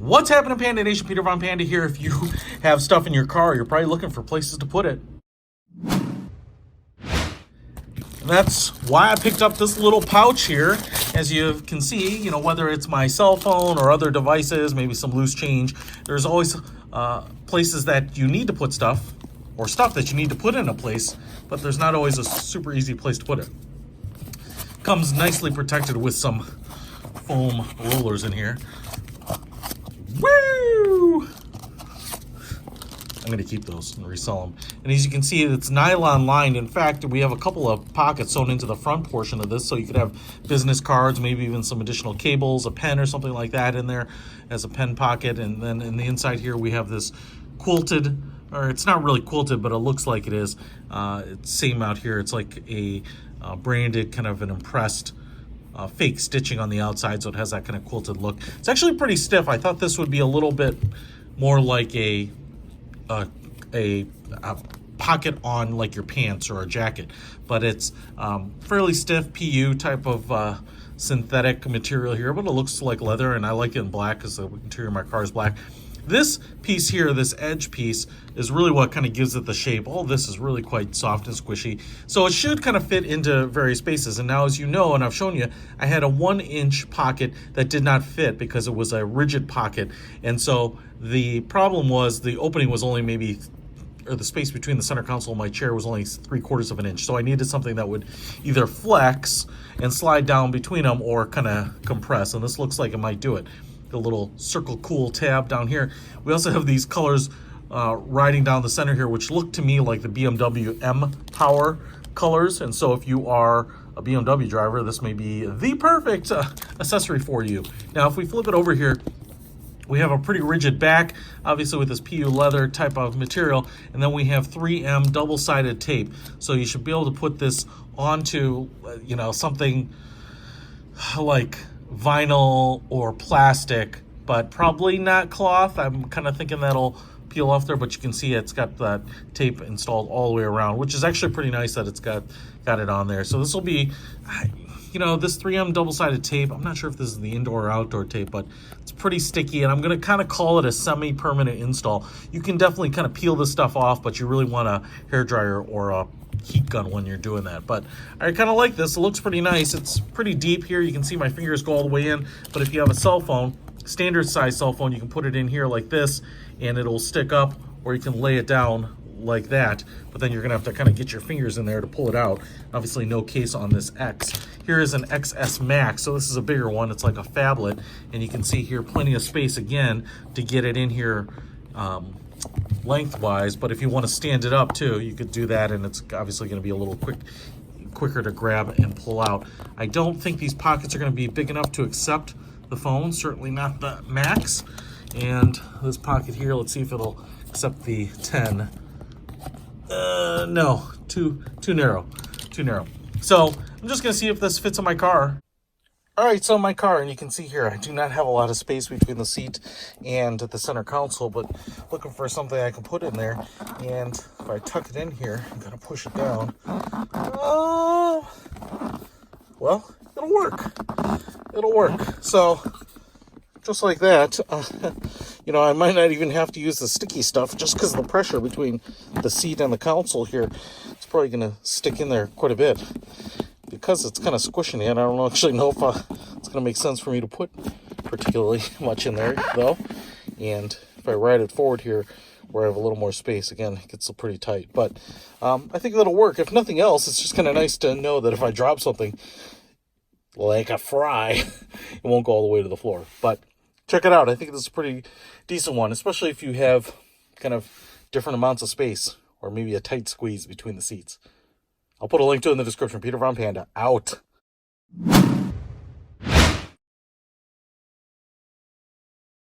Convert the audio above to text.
What's happening, Panda Nation? Peter Von Panda here. If you have stuff in your car, you're probably looking for places to put it. And that's why I picked up this little pouch here. As you can see, you know, whether it's my cell phone or other devices, maybe some loose change, there's always places that you need to put stuff, or stuff that you need to put in a place, but there's not always a super easy place to put it. Comes nicely protected with some foam rollers in here. Woo! I'm going to keep those and resell them. And as you can see, it's nylon lined. In fact, we have a couple of pockets sewn into the front portion of this, so you could have business cards, maybe even some additional cables, a pen or something like that in there as a pen pocket. And then in the inside here, we have this quilted, or it's not really quilted, but it looks like it is. It's same out here. It's like a branded kind of an impressed fake stitching on the outside, so it has that kind of quilted look. It's actually pretty stiff. I thought this would be a little bit more like a pocket on like your pants or a jacket, but it's fairly stiff PU type of synthetic material here, but it looks like leather, and I like it in black because the interior of my car is black. This piece here, this edge piece, is really what kind of gives it the shape. All this is really quite soft and squishy, so it should kind of fit into various spaces. And now, as you know, and I've shown you, I had a 1-inch pocket that did not fit because it was a rigid pocket. And so the problem was the opening was only maybe, or the space between the center console and my chair was only 3/4 of an inch. So I needed something that would either flex and slide down between them or kind of compress. And this looks like it might do it. The little circle cool tab down here. We also have these colors riding down the center here, which look to me like the BMW M Power colors. And so if you are a BMW driver, this may be the perfect accessory for you. Now, if we flip it over here, we have a pretty rigid back, obviously with this PU leather type of material, and then we have 3M double-sided tape. So you should be able to put this onto, you know, something like vinyl or plastic, but probably not cloth. I'm kind of thinking that'll peel off there, but you can see it's got that tape installed all the way around, which is actually pretty nice that it's got it on there. So this will be, you know, this 3M double-sided tape, I'm not sure if this is the indoor or outdoor tape, but it's pretty sticky, and I'm going to kind of call it a semi-permanent install. You can definitely kind of peel this stuff off, but you really want a hairdryer or a heat gun when you're doing that. But I kind of like this. It looks pretty nice. It's pretty deep here. You can see my fingers go all the way in, but if you have a cell phone, standard size cell phone, you can put it in here like this and it'll stick up, or you can lay it down like that, but then you're gonna have to kind of get your fingers in there to pull it out. Obviously no case on this X. Here is an XS Max, so this is a bigger one. It's like a phablet, and you can see here plenty of space again to get it in here lengthwise. But if you want to stand it up too, you could do that, and it's obviously going to be a little quicker to grab and pull out. I don't think these pockets are going to be big enough to accept the phone, certainly not the Max. And this pocket here, let's see if it'll accept the 10. No, too narrow. So I'm just going to see if this fits in my car. All right, so my car, and you can see here, I do not have a lot of space between the seat and the center console, but looking for something I can put in there. And if I tuck it in here, I'm going to push it down. Well, it'll work. It'll work. So just like that, you know, I might not even have to use the sticky stuff just because of the pressure between the seat and the console here. It's probably going to stick in there quite a bit. Because it's kind of squishing it, I don't actually know if it's going to make sense for me to put particularly much in there, though. And if I ride it forward here, where I have a little more space, again, it gets pretty tight. But I think that'll work. If nothing else, it's just kind of nice to know that if I drop something like a fry, it won't go all the way to the floor. But check it out. I think this is a pretty decent one, especially if you have kind of different amounts of space, or maybe a tight squeeze between the seats. I'll put a link to it in the description. Peter Von Panda, out.